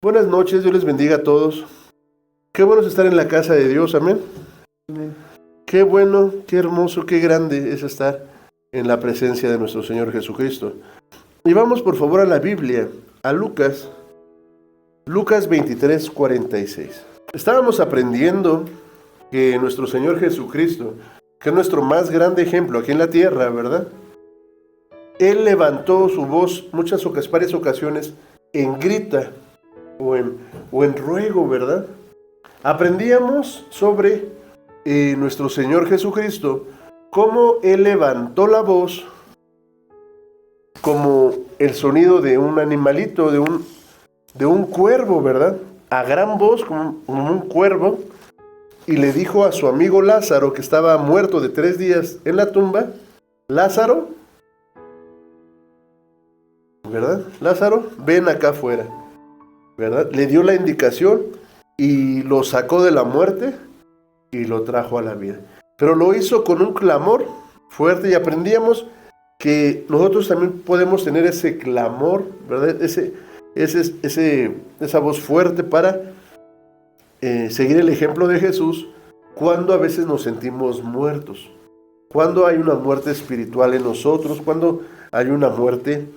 Buenas noches, Dios les bendiga a todos. Qué bueno es estar en la casa de Dios, amén. Qué bueno, qué hermoso, qué grande es estar en la presencia de nuestro Señor Jesucristo. Y vamos por favor a la Biblia, a Lucas 23, 46. Estábamos aprendiendo que nuestro Señor Jesucristo, que es nuestro más grande ejemplo aquí en la tierra, ¿verdad? Él levantó su voz varias ocasiones en grita o en ruego, ¿verdad? Aprendíamos sobre nuestro Señor Jesucristo, cómo Él levantó la voz como el sonido de un animalito, de un cuervo, ¿verdad? A gran voz, como un cuervo, y le dijo a su amigo Lázaro, que estaba muerto de 3 días en la tumba: Lázaro, ¿verdad? Lázaro, ven acá afuera, ¿verdad? Le dio la indicación y lo sacó de la muerte y lo trajo a la vida. Pero lo hizo con un clamor fuerte, y aprendíamos que nosotros también podemos tener ese clamor, ¿verdad? Esa voz fuerte para seguir el ejemplo de Jesús cuando a veces nos sentimos muertos, cuando hay una muerte espiritual en nosotros, cuando hay una muerte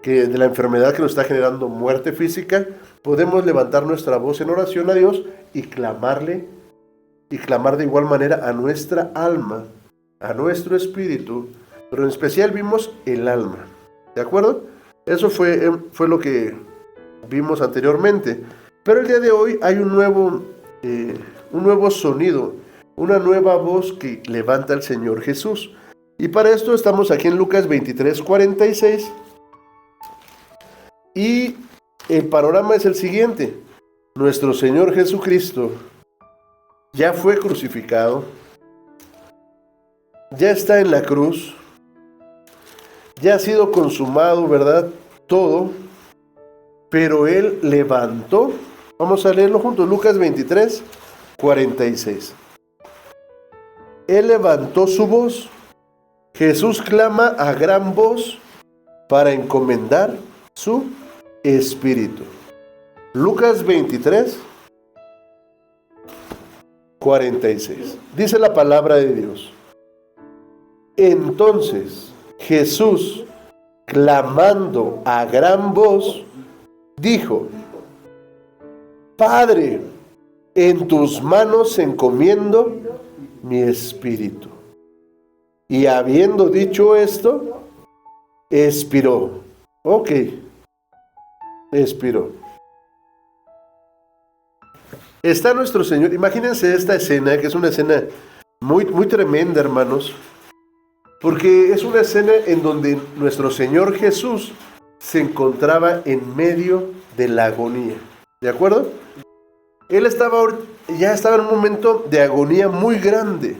que de la enfermedad que nos está generando muerte física. Podemos levantar nuestra voz en oración a Dios y clamarle, y clamar de igual manera a nuestra alma, a nuestro espíritu, pero en especial vimos el alma, ¿de acuerdo? Eso fue lo que vimos anteriormente. Pero el día de hoy hay un nuevo sonido, una nueva voz que levanta el Señor Jesús. Y para esto estamos aquí en Lucas 23, 46. Y el panorama es el siguiente: nuestro Señor Jesucristo ya fue crucificado, ya está en la cruz, ya ha sido consumado, ¿verdad? Todo, pero Él levantó. Vamos a leerlo juntos, Lucas 23, 46. Él levantó su voz. Jesús clama a gran voz para encomendar su espíritu. Lucas 23, 46. Dice la palabra de Dios: entonces Jesús, clamando a gran voz, dijo: Padre, en tus manos encomiendo mi espíritu. Y habiendo dicho esto, expiró. Ok, expiró. Está nuestro Señor. Imagínense esta escena, que es una escena muy, muy tremenda, hermanos, porque es una escena en donde nuestro Señor Jesús se encontraba en medio de la agonía. ¿De acuerdo? Él ya estaba en un momento de agonía muy grande.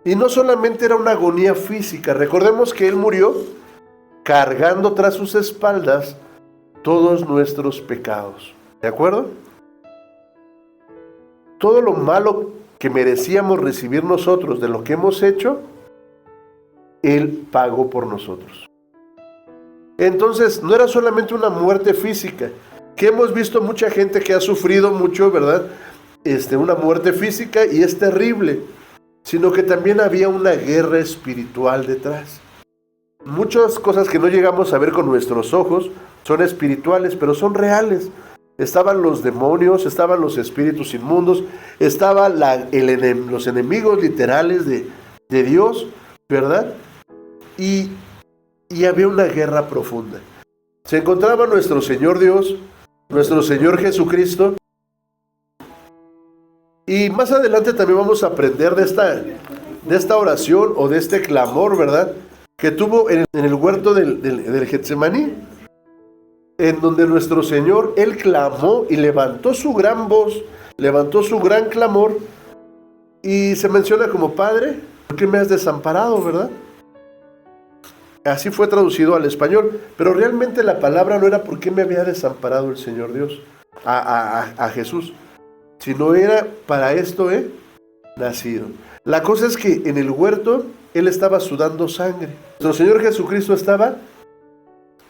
Y no solamente era una agonía física. Recordemos que Él murió cargando tras sus espaldas todos nuestros pecados. ¿De acuerdo? Todo lo malo que merecíamos recibir nosotros de lo que hemos hecho, Él pagó por nosotros. Entonces, no era solamente una muerte física, que hemos visto mucha gente que ha sufrido mucho, ¿verdad? Una muerte física, y es terrible, sino que también había una guerra espiritual detrás. Muchas cosas que no llegamos a ver con nuestros ojos son espirituales, pero son reales. Estaban los demonios, estaban los espíritus inmundos, estaban los enemigos literales de Dios, ¿verdad? Y había una guerra profunda. Se encontraba nuestro Señor Dios, nuestro Señor Jesucristo. Y más adelante también vamos a aprender de esta oración o de este clamor, ¿verdad?, que tuvo en el huerto del Getsemaní, en donde nuestro Señor, Él clamó y levantó su gran voz, levantó su gran clamor, y se menciona como: Padre, ¿por qué me has desamparado?, ¿verdad? Así fue traducido al español, pero realmente la palabra no era: ¿por qué me había desamparado el Señor Dios a Jesús?, sino era: para esto he nacido. La cosa es que en el huerto Él estaba sudando sangre. Nuestro Señor Jesucristo estaba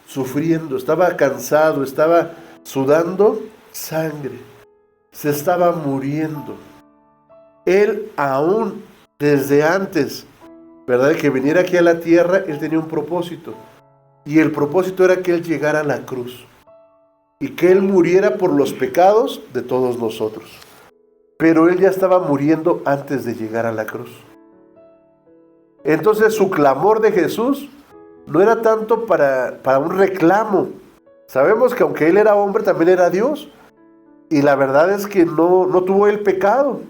sufriendo, estaba cansado, estaba sudando sangre, se estaba muriendo. Él aún desde antes, ¿verdad?, de que viniera aquí a la tierra, Él tenía un propósito. Y el propósito era que Él llegara a la cruz y que Él muriera por los pecados de todos nosotros. Pero Él ya estaba muriendo antes de llegar a la cruz. Entonces su clamor de Jesús no era tanto para un reclamo. Sabemos que aunque Él era hombre, también era Dios. Y la verdad es que no tuvo el pecado.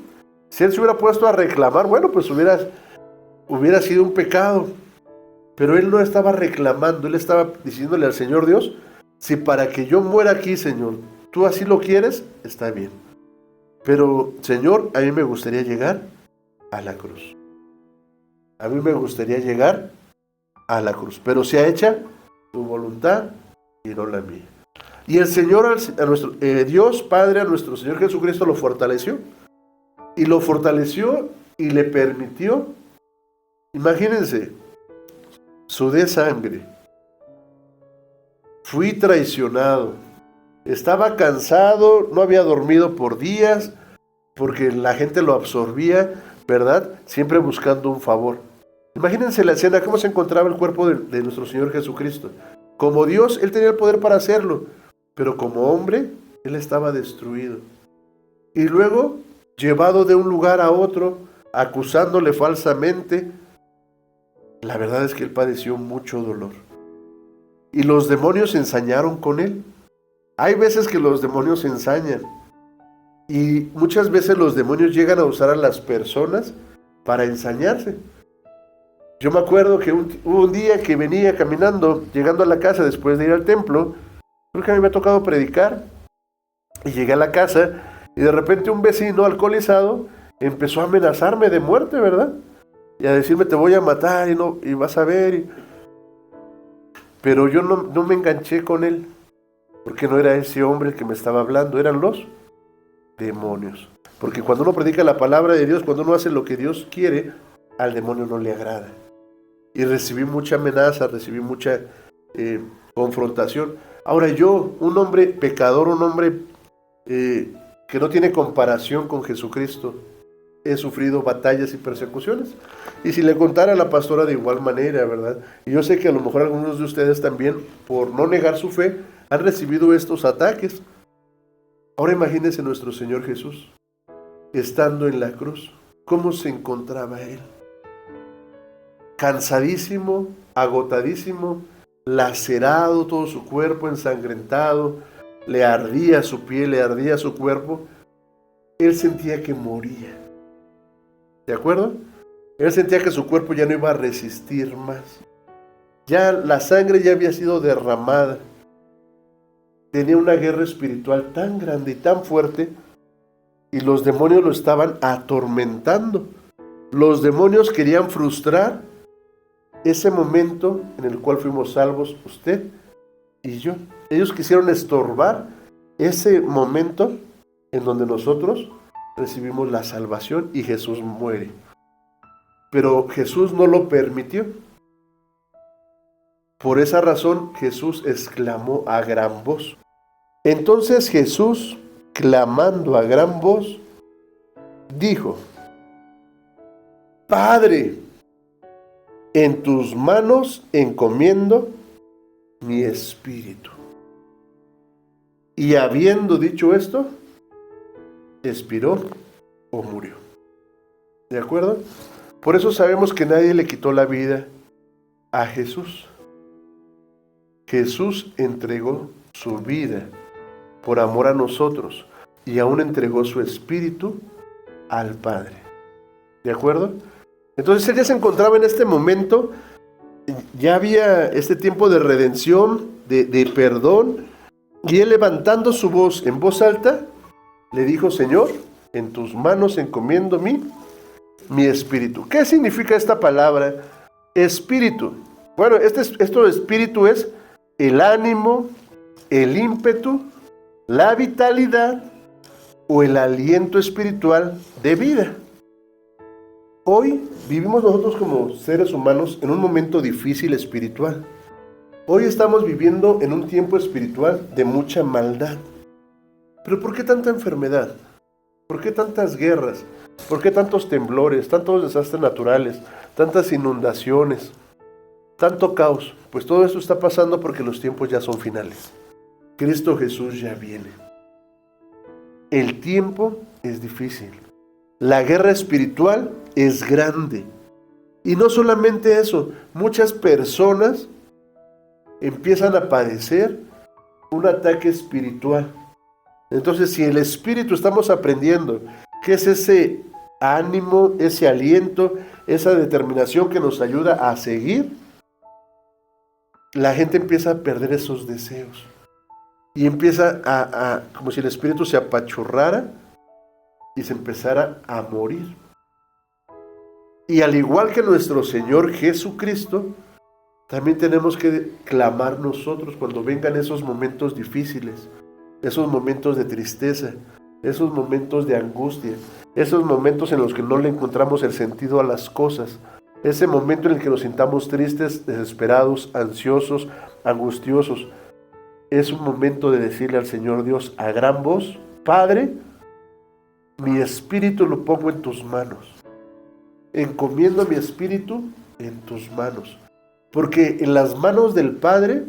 Si Él se hubiera puesto a reclamar, bueno, pues hubiera sido un pecado. Pero Él no estaba reclamando, Él estaba diciéndole al Señor Dios: si para que yo muera aquí, Señor, tú así lo quieres, está bien. Pero, Señor, a mí me gustaría llegar a la cruz. A mí me gustaría llegar a la cruz. Pero sea hecha tu voluntad y no la mía. Y el Señor, Dios Padre, a nuestro Señor Jesucristo lo fortaleció. Y lo fortaleció y le permitió, imagínense, sudé sangre, fui traicionado, estaba cansado, no había dormido por días, porque la gente lo absorbía, ¿verdad? Siempre buscando un favor. Imagínense la escena, cómo se encontraba el cuerpo de nuestro Señor Jesucristo. Como Dios, Él tenía el poder para hacerlo, pero como hombre, Él estaba destruido. Y luego, llevado de un lugar a otro, acusándole falsamente, la verdad es que Él padeció mucho dolor. Y los demonios ensañaron con Él. Hay veces que los demonios ensañan. Y muchas veces los demonios llegan a usar a las personas para ensañarse. Yo me acuerdo que hubo un día que venía caminando, llegando a la casa después de ir al templo. Creo que a mí me ha tocado predicar. Y llegué a la casa y de repente un vecino alcoholizado empezó a amenazarme de muerte, ¿verdad? Y a decirme: te voy a matar y vas a ver. Pero yo no me enganché con él, porque no era ese hombre el que me estaba hablando, eran los demonios. Porque cuando uno predica la palabra de Dios, cuando uno hace lo que Dios quiere, al demonio no le agrada. Y recibí mucha amenaza, recibí mucha confrontación. Ahora yo, un hombre pecador, un hombre que no tiene comparación con Jesucristo, he sufrido batallas y persecuciones. Y si le contara a la pastora de igual manera, ¿verdad? Y yo sé que a lo mejor algunos de ustedes también, por no negar su fe, han recibido estos ataques. Ahora imagínense nuestro Señor Jesús, estando en la cruz, ¿cómo se encontraba Él? Cansadísimo, agotadísimo, lacerado todo su cuerpo, ensangrentado, le ardía su piel, le ardía su cuerpo. Él sentía que moría. ¿De acuerdo? Él sentía que su cuerpo ya no iba a resistir más. Ya la sangre ya había sido derramada. Tenía una guerra espiritual tan grande y tan fuerte, y los demonios lo estaban atormentando. Los demonios querían frustrar ese momento en el cual fuimos salvos usted y yo. Ellos quisieron estorbar ese momento en donde nosotros recibimos la salvación y Jesús muere. Pero Jesús no lo permitió. Por esa razón Jesús exclamó a gran voz. Entonces Jesús, clamando a gran voz, dijo: Padre, en tus manos encomiendo mi espíritu. Y habiendo dicho esto, expiró o murió. ¿De acuerdo? Por eso sabemos que nadie le quitó la vida a Jesús. Jesús entregó su vida por amor a nosotros y aún entregó su espíritu al Padre. ¿De acuerdo? Entonces Él ya se encontraba en este momento, ya había este tiempo de redención, de perdón, y Él, levantando su voz en voz alta, le dijo: Señor, en tus manos encomiendo mi espíritu. ¿Qué significa esta palabra espíritu? Bueno, esto de espíritu es el ánimo, el ímpetu, la vitalidad o el aliento espiritual de vida. Hoy vivimos nosotros como seres humanos en un momento difícil espiritual. Hoy estamos viviendo en un tiempo espiritual de mucha maldad. Pero ¿por qué tanta enfermedad? ¿Por qué tantas guerras? ¿Por qué tantos temblores, tantos desastres naturales, tantas inundaciones, tanto caos? Pues todo esto está pasando porque los tiempos ya son finales. Cristo Jesús ya viene. El tiempo es difícil. La guerra espiritual es grande. Y no solamente eso, muchas personas empiezan a padecer un ataque espiritual. Entonces, si el espíritu estamos aprendiendo, ¿qué es ese ánimo, ese aliento, esa determinación que nos ayuda a seguir? La gente empieza a perder esos deseos. Y empieza como si el espíritu se apachurrara y se empezara a morir. Y al igual que nuestro Señor Jesucristo, también tenemos que clamar nosotros cuando vengan esos momentos difíciles, esos momentos de tristeza, esos momentos de angustia, esos momentos en los que no le encontramos el sentido a las cosas, ese momento en el que nos sintamos tristes, desesperados, ansiosos, angustiosos. Es un momento de decirle al Señor Dios a gran voz: Padre, mi espíritu lo pongo en tus manos. Encomiendo mi espíritu en tus manos. Porque en las manos del Padre,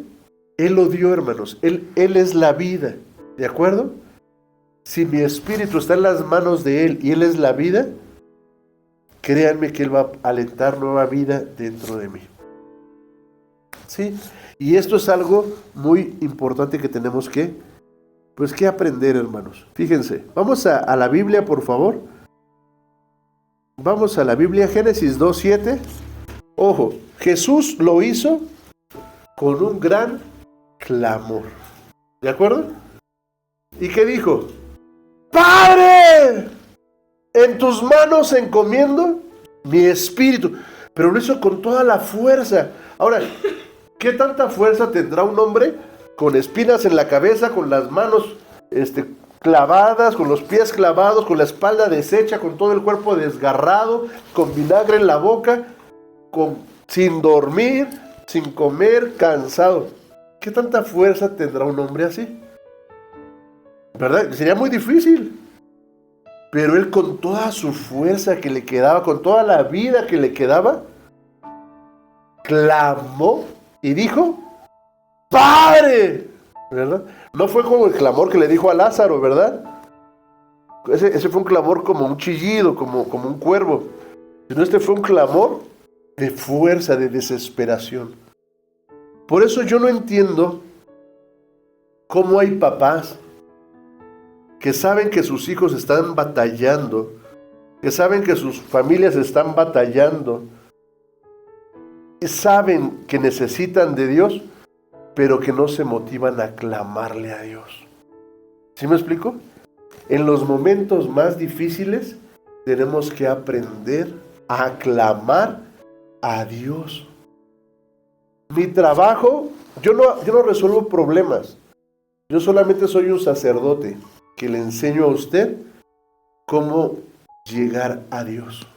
Él lo dio, hermanos. Él es la vida. ¿De acuerdo? Si mi espíritu está en las manos de Él y Él es la vida, créanme que Él va a alentar nueva vida dentro de mí. ¿Sí? Y esto es algo muy importante que tenemos que aprender, hermanos. Fíjense, vamos a la Biblia, por favor. Vamos a la Biblia, Génesis 2:7. Ojo, Jesús lo hizo con un gran clamor. ¿De acuerdo? ¿Y qué dijo? ¡Padre! En tus manos encomiendo mi espíritu. Pero lo hizo con toda la fuerza. Ahora, ¿qué tanta fuerza tendrá un hombre con espinas en la cabeza, con las manos clavadas, con los pies clavados, con la espalda deshecha, con todo el cuerpo desgarrado, con vinagre en la boca, sin dormir, sin comer, cansado? ¿Qué tanta fuerza tendrá un hombre así? ¿Verdad? Sería muy difícil. Pero él, con toda su fuerza que le quedaba, con toda la vida que le quedaba, clamó y dijo: ¡Padre! ¿Verdad? No fue como el clamor que le dijo a Lázaro, ¿verdad? Ese fue un clamor como un chillido, como un cuervo. Sino fue un clamor de fuerza, de desesperación. Por eso yo no entiendo cómo hay papás que saben que sus hijos están batallando, que saben que sus familias están batallando, y saben que necesitan de Dios, pero que no se motivan a clamarle a Dios. ¿Sí me explico? En los momentos más difíciles tenemos que aprender a clamar a Dios. Mi trabajo, yo no resuelvo problemas. Yo solamente soy un sacerdote que le enseño a usted cómo llegar a Dios.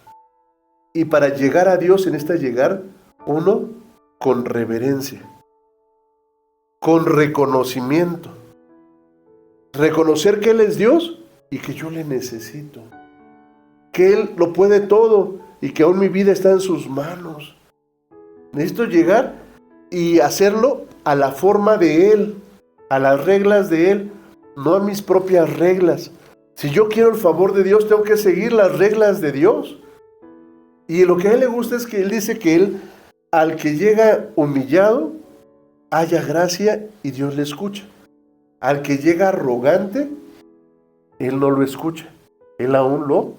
Y para llegar a Dios se necesita llegar uno con reverencia, con reconocimiento. Reconocer que Él es Dios y que yo le necesito. Que Él lo puede todo y que aún mi vida está en sus manos. Necesito llegar y hacerlo a la forma de Él, a las reglas de Él, no a mis propias reglas. Si yo quiero el favor de Dios, tengo que seguir las reglas de Dios. Y lo que a Él le gusta es que Él dice que Él, al que llega humillado, haya gracia y Dios le escucha. Al que llega arrogante, Él no lo escucha. Él aún lo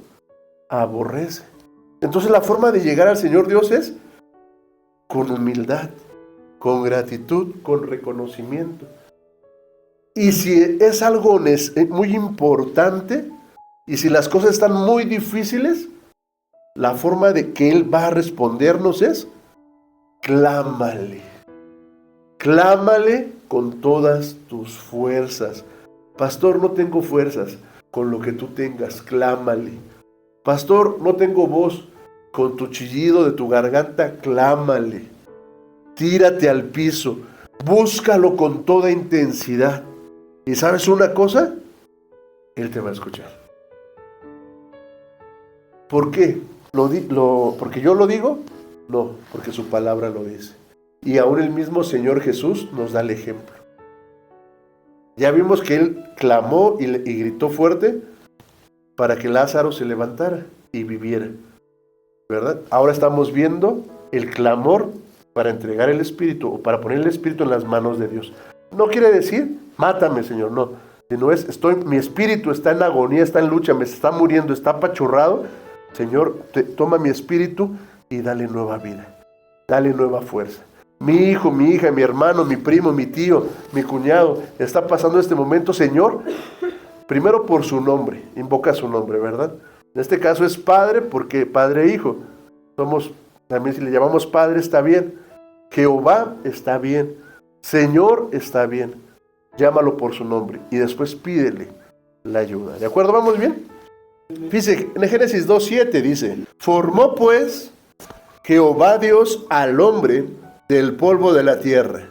aborrece. Entonces la forma de llegar al Señor Dios es con humildad, con gratitud, con reconocimiento. Y si es algo muy importante, y si las cosas están muy difíciles, la forma de que Él va a respondernos es: clámale. Clámale con todas tus fuerzas. Pastor, no tengo fuerzas. Con lo que tú tengas, clámale. Pastor, no tengo voz. Con tu chillido de tu garganta, clámale. Tírate al piso. Búscalo con toda intensidad. ¿Y sabes una cosa? Él te va a escuchar. ¿Por qué? ¿Porque yo lo digo? No, porque su palabra lo dice. Y aún el mismo Señor Jesús nos da el ejemplo. Ya vimos que Él clamó y gritó fuerte para que Lázaro se levantara y viviera, ¿verdad? Ahora estamos viendo el clamor para entregar el Espíritu o para poner el Espíritu en las manos de Dios. No quiere decir, mátame, Señor, no. Sino mi espíritu está en agonía, está en lucha, me está muriendo, está apachurrado. Señor, toma mi espíritu y dale nueva vida, dale nueva fuerza. Mi hijo, mi hija, mi hermano, mi primo, mi tío, mi cuñado, está pasando este momento, Señor, primero por su nombre, invoca su nombre, ¿verdad? En este caso es Padre, porque Padre e Hijo. También si le llamamos Padre está bien. Jehová está bien. Señor está bien. Llámalo por su nombre y después pídele la ayuda. ¿De acuerdo? ¿Vamos bien? Fíjese, en Génesis 2:7 dice: formó pues Jehová Dios al hombre del polvo de la tierra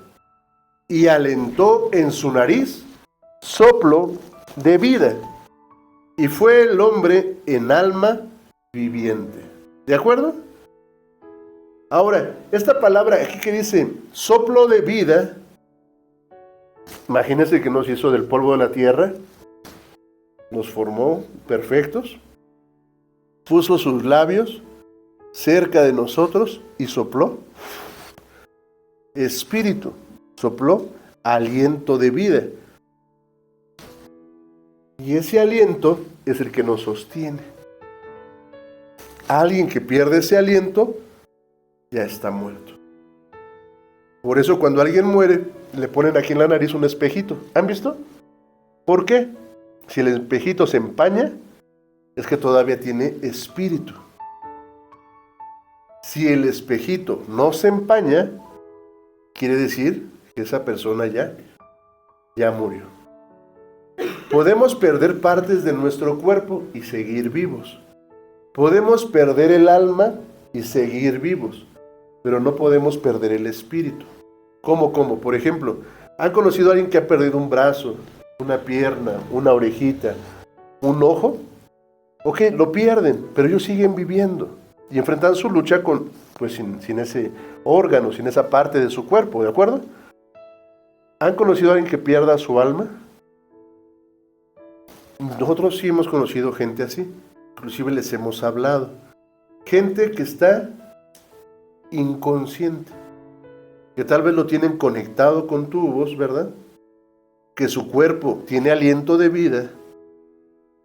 y alentó en su nariz soplo de vida, y fue el hombre en alma viviente. ¿De acuerdo? Ahora, esta palabra aquí que dice soplo de vida, imagínense que nos hizo del polvo de la tierra, nos formó perfectos, puso sus labios cerca de nosotros y sopló espíritu, sopló aliento de vida. Y ese aliento es el que nos sostiene. Alguien que pierde ese aliento ya está muerto. Por eso cuando alguien muere, le ponen aquí en la nariz un espejito. ¿Han visto? ¿Por qué? Si el espejito se empaña, es que todavía tiene espíritu. Si el espejito no se empaña, quiere decir que esa persona ya murió. Podemos perder partes de nuestro cuerpo y seguir vivos. Podemos perder el alma y seguir vivos, pero no podemos perder el espíritu. ¿Cómo? Por ejemplo, ¿han conocido a alguien que ha perdido un brazo, una pierna, una orejita, un ojo? Ok, lo pierden, pero ellos siguen viviendo y enfrentan su lucha sin ese órgano, sin esa parte de su cuerpo, ¿de acuerdo? ¿Han conocido a alguien que pierda su alma? Nosotros sí hemos conocido gente así, inclusive les hemos hablado. Gente que está inconsciente, que tal vez lo tienen conectado con tubos, ¿verdad? Que su cuerpo tiene aliento de vida,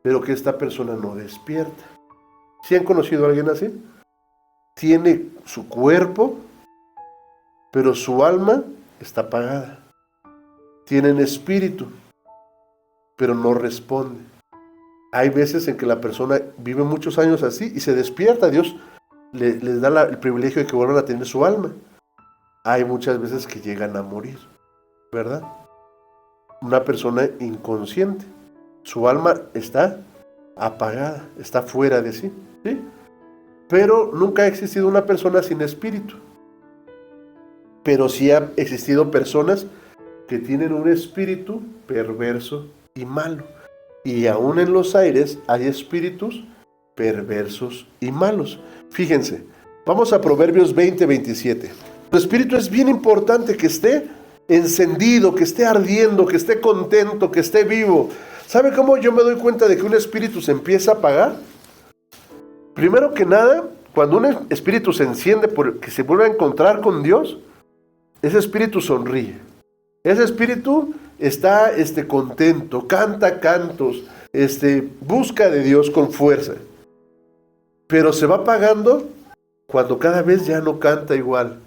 pero que esta persona no despierta. ¿Sí han conocido a alguien así? Tiene su cuerpo, pero su alma está apagada. Tienen espíritu, pero no responde. Hay veces en que la persona vive muchos años así y se despierta. Dios les da el privilegio de que vuelvan a tener su alma. Hay muchas veces que llegan a morir, ¿verdad? Una persona inconsciente. Su alma está apagada, está fuera de sí, ¿sí? Pero nunca ha existido una persona sin espíritu. Pero sí ha existido personas que tienen un espíritu perverso y malo. Y aún en los aires hay espíritus perversos y malos. Fíjense, vamos a Proverbios 20:27. Tu espíritu es bien importante que esté encendido, que esté ardiendo, que esté contento, que esté vivo. ¿Sabe cómo yo me doy cuenta de que un espíritu se empieza a apagar? Primero que nada, cuando un espíritu se enciende porque se vuelve a encontrar con Dios, ese espíritu sonríe. Ese espíritu está contento, canta cantos, busca de Dios con fuerza. Pero se va apagando cuando cada vez ya no canta igual,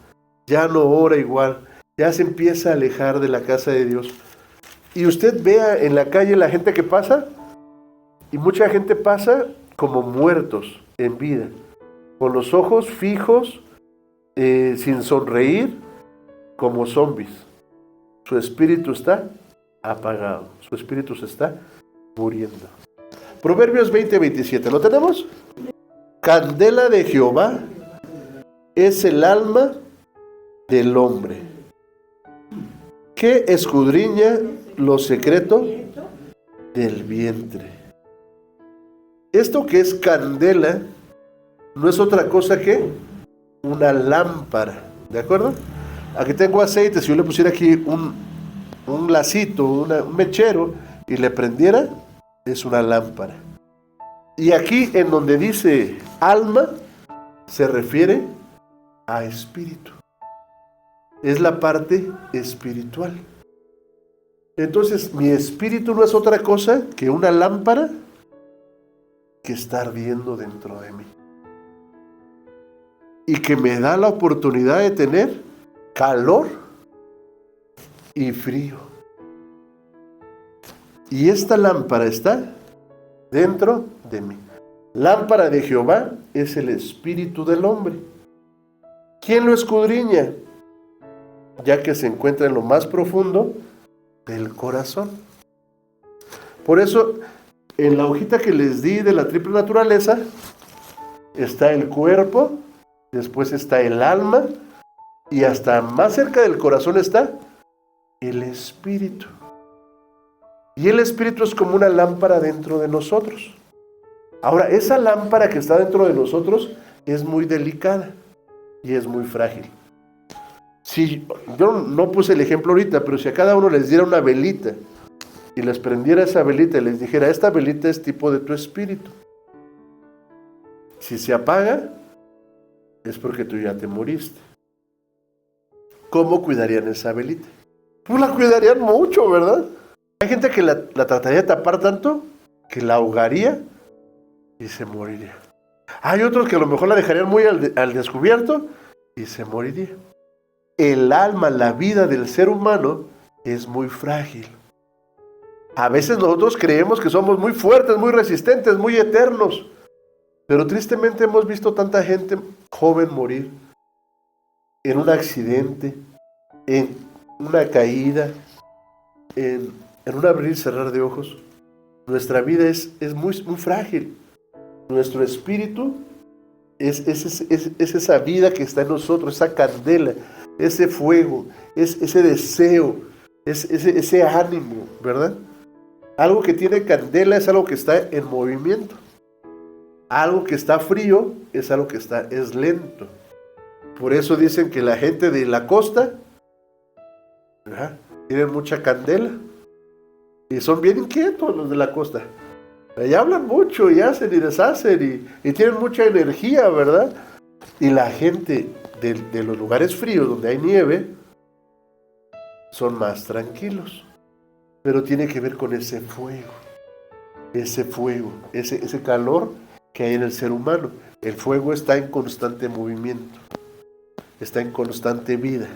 ya no ora igual, ya se empieza a alejar de la casa de Dios. Y usted vea en la calle la gente que pasa, y mucha gente pasa como muertos en vida, con los ojos fijos, sin sonreír, como zombies. Su espíritu está apagado, su espíritu se está muriendo. Proverbios 20:27, ¿lo tenemos? Candela de Jehová es el alma del hombre, que escudriña lo secreto del vientre. Esto que es candela no es otra cosa que una lámpara, ¿de acuerdo? Aquí tengo aceite, si yo le pusiera aquí un lacito, un mechero, y le prendiera, es una lámpara. Y aquí en donde dice alma, se refiere a espíritu. Es la parte espiritual. Entonces, mi espíritu no es otra cosa que una lámpara que está ardiendo dentro de mí. Y que me da la oportunidad de tener calor y frío. Y esta lámpara está dentro de mí. Lámpara de Jehová es el espíritu del hombre. ¿Quién lo escudriña? Ya que se encuentra en lo más profundo del corazón. Por eso, en la hojita que les di de la triple naturaleza, está el cuerpo, después está el alma, y hasta más cerca del corazón está el espíritu. Y el espíritu es como una lámpara dentro de nosotros. Ahora, esa lámpara que está dentro de nosotros es muy delicada y es muy frágil. Si yo no puse el ejemplo ahorita, pero si a cada uno les diera una velita y les prendiera esa velita y les dijera, esta velita es tipo de tu espíritu. Si se apaga, es porque tú ya te moriste. ¿Cómo cuidarían esa velita? Pues la cuidarían mucho, ¿verdad? Hay gente que la trataría de tapar tanto que la ahogaría y se moriría. Hay otros que a lo mejor la dejarían muy al descubierto y se moriría. El alma, la vida del ser humano es muy frágil. A veces nosotros creemos que somos muy fuertes, muy resistentes, muy eternos. Pero tristemente hemos visto tanta gente joven morir en un accidente, en una caída, en un abrir y cerrar de ojos. Nuestra vida es muy, muy frágil. Nuestro espíritu es esa vida que está en nosotros, esa candela, ese fuego, ese deseo, ese ánimo, ¿verdad? Algo que tiene candela es algo que está en movimiento. Algo que está frío es algo que es lento. Por eso dicen que la gente de la costa, ¿verdad?, tienen mucha candela. Y son bien inquietos los de la costa. Y hablan mucho y hacen y deshacen y tienen mucha energía, ¿verdad? Y la gente de los lugares fríos donde hay nieve son más tranquilos. Pero tiene que ver con ese fuego, ese calor que hay en el ser humano. El fuego está en constante movimiento, está en constante vida.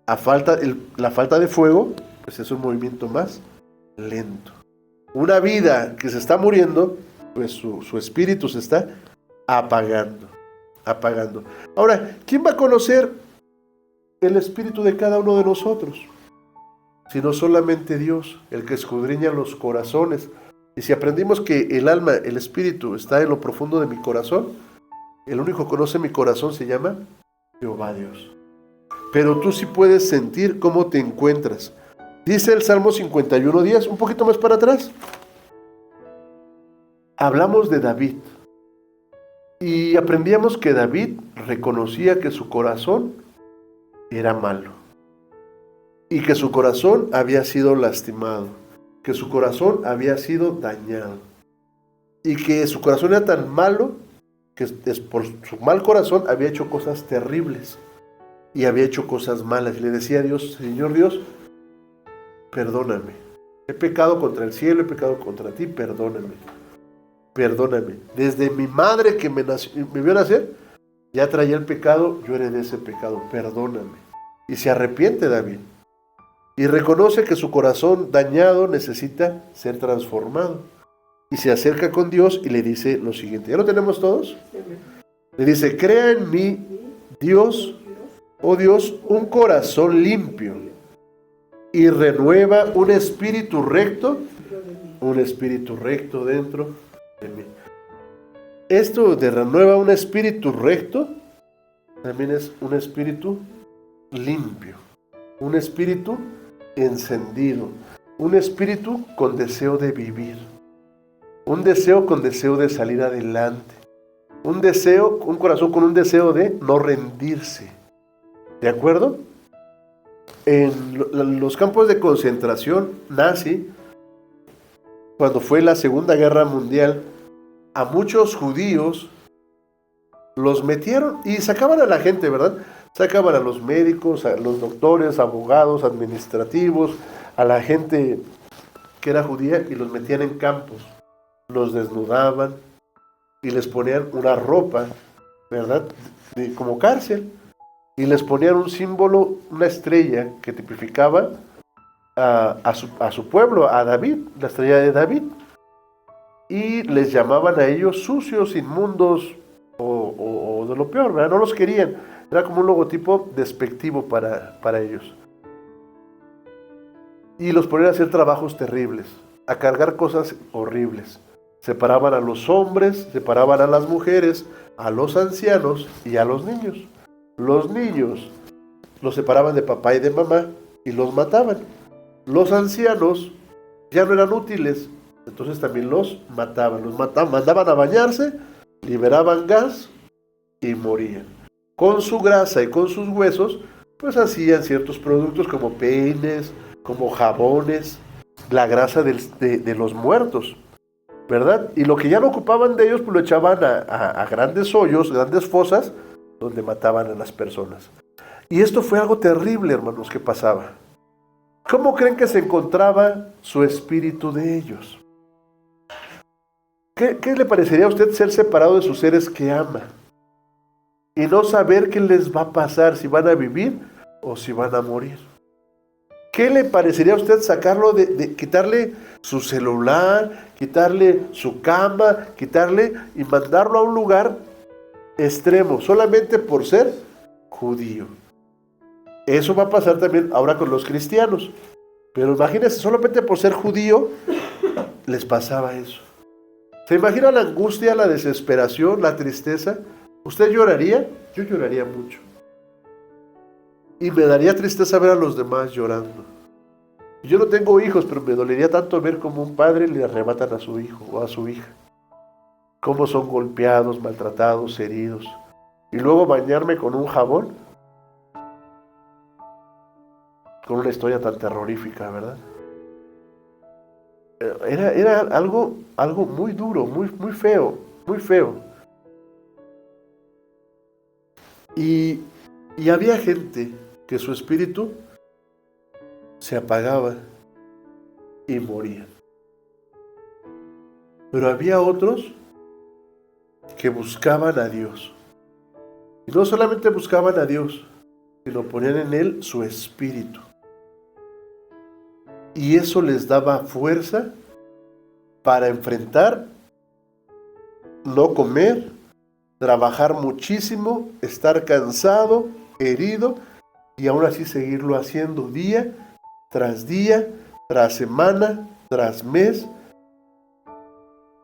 La falta de fuego, pues es un movimiento más lento. Una vida que se está muriendo, pues su espíritu se está apagando. Ahora, ¿quién va a conocer el espíritu de cada uno de nosotros? Sino solamente Dios, el que escudriña los corazones. Y si aprendimos que el alma, el espíritu, está en lo profundo de mi corazón, el único que conoce mi corazón se llama Jehová Dios. Pero tú sí puedes sentir cómo te encuentras. Dice el Salmo 51:10, un poquito más para atrás. Hablamos de David. Y aprendíamos que David reconocía que su corazón era malo. Y que su corazón había sido lastimado. Que su corazón había sido dañado. Y que su corazón era tan malo que por su mal corazón había hecho cosas terribles. Y había hecho cosas malas. Y le decía a Dios, Señor Dios, perdóname. He pecado contra el cielo, he pecado contra ti, perdóname. Perdóname. Desde mi madre que me vio nacer, ya traía el pecado, yo heredé ese pecado, perdóname. Y se arrepiente David. Y reconoce que su corazón dañado necesita ser transformado. Y se acerca con Dios y le dice lo siguiente. ¿Ya lo tenemos todos? Le dice, crea en mí, Dios, oh Dios, un corazón limpio. Y renueva un espíritu recto dentro de mí. Esto de renueva un espíritu recto, también es un espíritu limpio. Un espíritu encendido, un espíritu con deseo de vivir. Un deseo con deseo de salir adelante. Un corazón con un deseo de no rendirse. ¿De acuerdo? En los campos de concentración nazi, cuando fue la Segunda Guerra Mundial, a muchos judíos los metieron y sacaban a la gente, ¿verdad? Sacaban a los médicos, a los doctores, abogados, administrativos, a la gente que era judía y los metían en campos. Los desnudaban y les ponían una ropa, ¿verdad? Como cárcel. Y les ponían un símbolo, una estrella que tipificaba a su pueblo, a David, la estrella de David. Y les llamaban a ellos sucios, inmundos o de lo peor, ¿verdad? No los querían. Era como un logotipo despectivo para ellos. Y los ponían a hacer trabajos terribles, a cargar cosas horribles. Separaban a los hombres, separaban a las mujeres, a los ancianos y a los niños. Los niños los separaban de papá y de mamá y los mataban. Los ancianos ya no eran útiles, entonces también los mataban. Mandaban a bañarse, liberaban gas y morían. Con su grasa y con sus huesos, pues hacían ciertos productos como peines, como jabones, la grasa de los muertos, ¿verdad? Y lo que ya no ocupaban de ellos, pues lo echaban a grandes hoyos, grandes fosas, donde mataban a las personas. Y esto fue algo terrible, hermanos, que pasaba. ¿Cómo creen que se encontraba su espíritu de ellos? ¿Qué le parecería a usted ser separado de sus seres que ama? Y no saber qué les va a pasar, si van a vivir o si van a morir. ¿Qué le parecería a usted sacarlo quitarle su celular, quitarle su cama, quitarle y mandarlo a un lugar extremo, solamente por ser judío? Eso va a pasar también ahora con los cristianos. Pero imagínense, solamente por ser judío, les pasaba eso. ¿Se imagina la angustia, la desesperación, la tristeza? ¿Usted lloraría? Yo lloraría mucho. Y me daría tristeza ver a los demás llorando. Yo no tengo hijos, pero me dolería tanto ver cómo un padre le arrebatan a su hijo o a su hija. Cómo son golpeados, maltratados, heridos. Y luego bañarme con un jabón. Con una historia tan terrorífica, ¿verdad? Era algo muy duro, muy feo, muy feo. Y había gente que su espíritu se apagaba y moría. Pero había otros que buscaban a Dios. Y no solamente buscaban a Dios, sino ponían en Él su espíritu. Y eso les daba fuerza para enfrentar, no comer, trabajar muchísimo, estar cansado, herido, y aún así seguirlo haciendo día, tras semana, tras mes,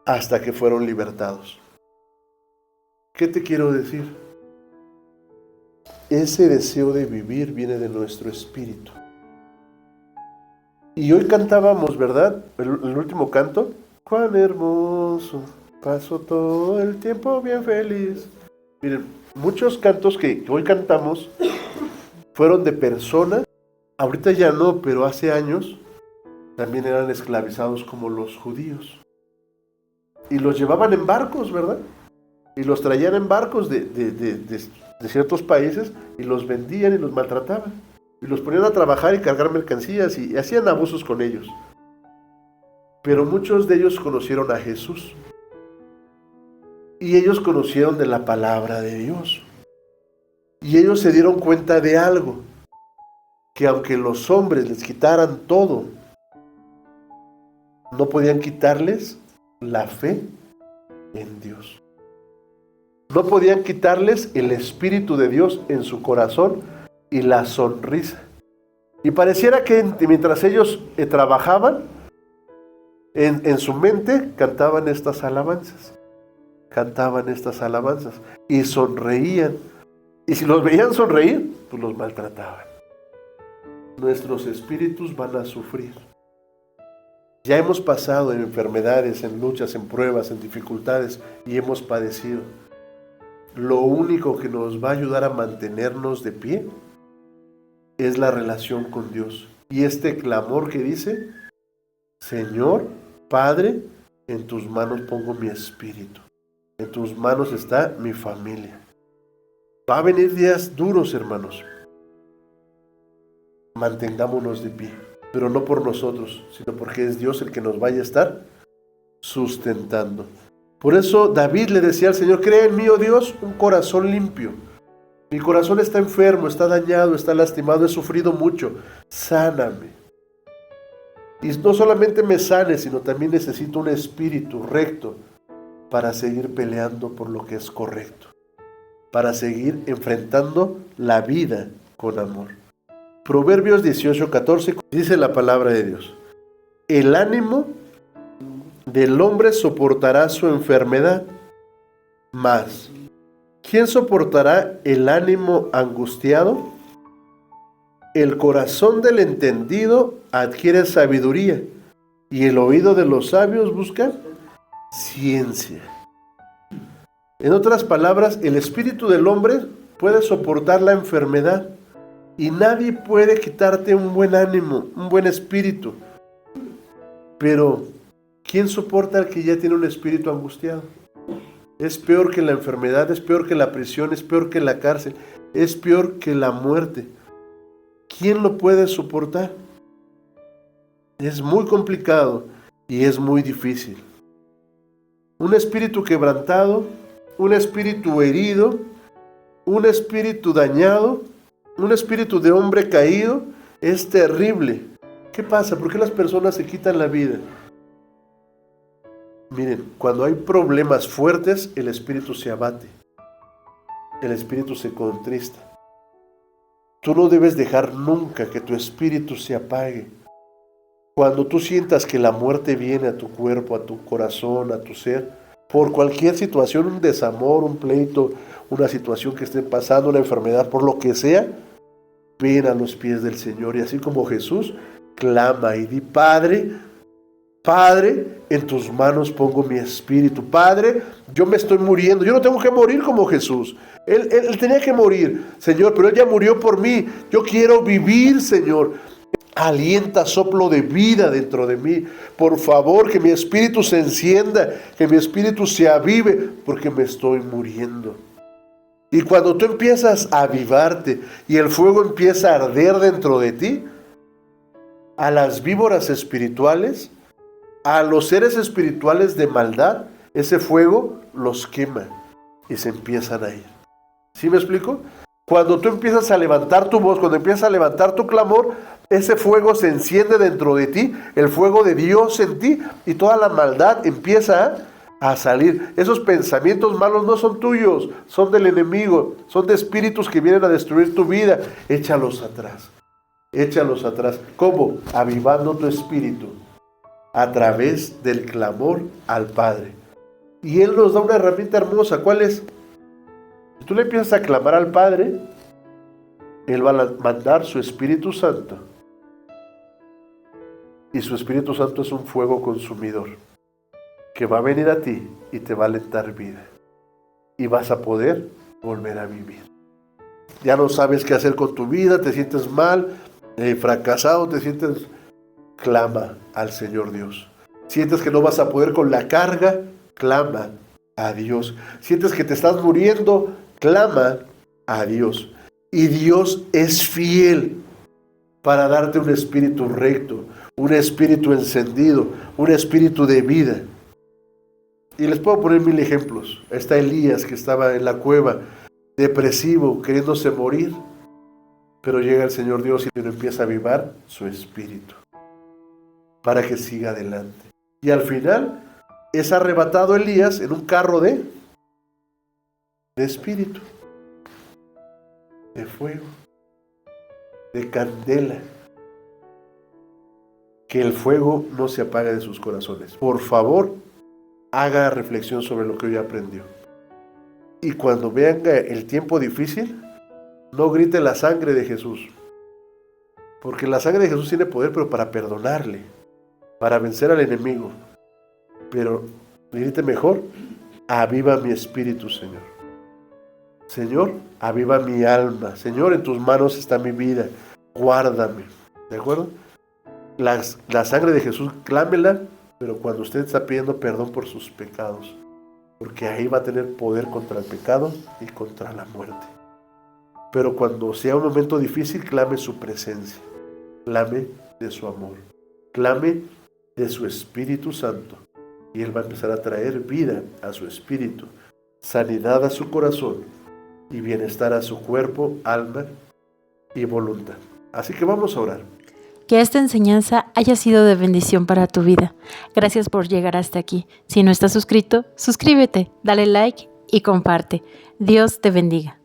hasta que fueron libertados. ¿Qué te quiero decir? Ese deseo de vivir viene de nuestro espíritu. Y hoy cantábamos, ¿verdad? El último canto. Cuán hermoso, paso todo el tiempo bien feliz. Miren, muchos cantos que hoy cantamos fueron de personas, ahorita ya no, pero hace años también eran esclavizados como los judíos. Y los llevaban en barcos, ¿verdad? Y los traían en barcos de ciertos países y los vendían y los maltrataban. Y los ponían a trabajar y cargar mercancías y hacían abusos con ellos. Pero muchos de ellos conocieron a Jesús. Y ellos conocieron de la palabra de Dios. Y ellos se dieron cuenta de algo. Que aunque los hombres les quitaran todo, no podían quitarles la fe en Dios. No podían quitarles el Espíritu de Dios en su corazón y la sonrisa. Y pareciera que mientras ellos trabajaban, en su mente cantaban estas alabanzas. Y sonreían. Y si los veían sonreír, pues los maltrataban. Nuestros espíritus van a sufrir. Ya hemos pasado en enfermedades, en luchas, en pruebas, en dificultades y hemos padecido. Lo único que nos va a ayudar a mantenernos de pie es la relación con Dios. Y este clamor que dice, Señor, Padre, en tus manos pongo mi espíritu. En tus manos está mi familia. Va a venir días duros, hermanos. Mantengámonos de pie, pero no por nosotros, sino porque es Dios el que nos vaya a estar sustentando. Por eso David le decía al Señor, crea en mí, oh Dios, un corazón limpio. Mi corazón está enfermo, está dañado, está lastimado, he sufrido mucho. Sáname. Y no solamente me sane, sino también necesito un espíritu recto para seguir peleando por lo que es correcto, para seguir enfrentando la vida con amor. Proverbios 18:14 dice la palabra de Dios, el ánimo del hombre soportará su enfermedad, mas ¿quién soportará el ánimo angustiado? El corazón del entendido adquiere sabiduría, y el oído de los sabios busca ciencia. En otras palabras, el espíritu del hombre puede soportar la enfermedad, y nadie puede quitarte un buen ánimo, un buen espíritu. Pero, ¿quién soporta al que ya tiene un espíritu angustiado? Es peor que la enfermedad, es peor que la prisión, es peor que la cárcel, es peor que la muerte. ¿Quién lo puede soportar? Es muy complicado y es muy difícil. Un espíritu quebrantado, un espíritu herido, un espíritu dañado, un espíritu de hombre caído, es terrible. ¿Qué pasa? ¿Por qué las personas se quitan la vida? Miren, cuando hay problemas fuertes, el espíritu se abate, el espíritu se contrista. Tú no debes dejar nunca que tu espíritu se apague. Cuando tú sientas que la muerte viene a tu cuerpo, a tu corazón, a tu ser, por cualquier situación, un desamor, un pleito, una situación que esté pasando, una enfermedad, por lo que sea, ven a los pies del Señor. Y así como Jesús, clama y di, Padre, Padre, en tus manos pongo mi espíritu. Padre, yo me estoy muriendo. Yo no tengo que morir como Jesús. Él tenía que morir, Señor, pero Él ya murió por mí. Yo quiero vivir, Señor. Alienta soplo de vida dentro de mí. Por favor, que mi espíritu se encienda, que mi espíritu se avive, porque me estoy muriendo. Y cuando tú empiezas a avivarte y el fuego empieza a arder dentro de ti, a las víboras espirituales, a los seres espirituales de maldad, ese fuego los quema y se empiezan a ir. ¿Sí me explico? Cuando tú empiezas a levantar tu voz, cuando empiezas a levantar tu clamor, ese fuego se enciende dentro de ti, el fuego de Dios en ti, y toda la maldad empieza a salir. Esos pensamientos malos no son tuyos, son del enemigo, son de espíritus que vienen a destruir tu vida. Échalos atrás, échalos atrás. ¿Cómo? Avivando tu espíritu a través del clamor al Padre. Y Él nos da una herramienta hermosa. ¿Cuál es? Si tú le empiezas a clamar al Padre, Él va a mandar su Espíritu Santo. Y su Espíritu Santo es un fuego consumidor que va a venir a ti y te va a alentar vida. Y vas a poder volver a vivir. Ya no sabes qué hacer con tu vida, te sientes mal, fracasado, te sientes... Clama al Señor Dios. Sientes que no vas a poder con la carga, clama a Dios. Sientes que te estás muriendo, clama a Dios. Y Dios es fiel para darte un espíritu recto, un espíritu encendido, un espíritu de vida. Y les puedo poner 1000 ejemplos. Está Elías, que estaba en la cueva, depresivo, queriéndose morir, pero llega el Señor Dios y le empieza a avivar su espíritu para que siga adelante. Y al final es arrebatado Elías en un carro de espíritu, de fuego, de candela. Que el fuego no se apague de sus corazones. Por favor, haga reflexión sobre lo que hoy aprendió. Y cuando venga el tiempo difícil, no grite la sangre de Jesús. Porque la sangre de Jesús tiene poder, pero para perdonarle. para vencer al enemigo. Pero, grite mejor, aviva mi espíritu, Señor. Señor, aviva mi alma. Señor, en tus manos está mi vida. Guárdame. ¿De acuerdo? La sangre de Jesús, clámela, pero cuando usted está pidiendo perdón por sus pecados, porque ahí va a tener poder contra el pecado y contra la muerte. Pero cuando sea un momento difícil, clame su presencia, clame de su amor, clame de su Espíritu Santo, y Él va a empezar a traer vida a su espíritu, sanidad a su corazón y bienestar a su cuerpo, alma y voluntad. Así que vamos a orar. Que esta enseñanza haya sido de bendición para tu vida. Gracias por llegar hasta aquí. Si no estás suscrito, suscríbete, dale like y comparte. Dios te bendiga.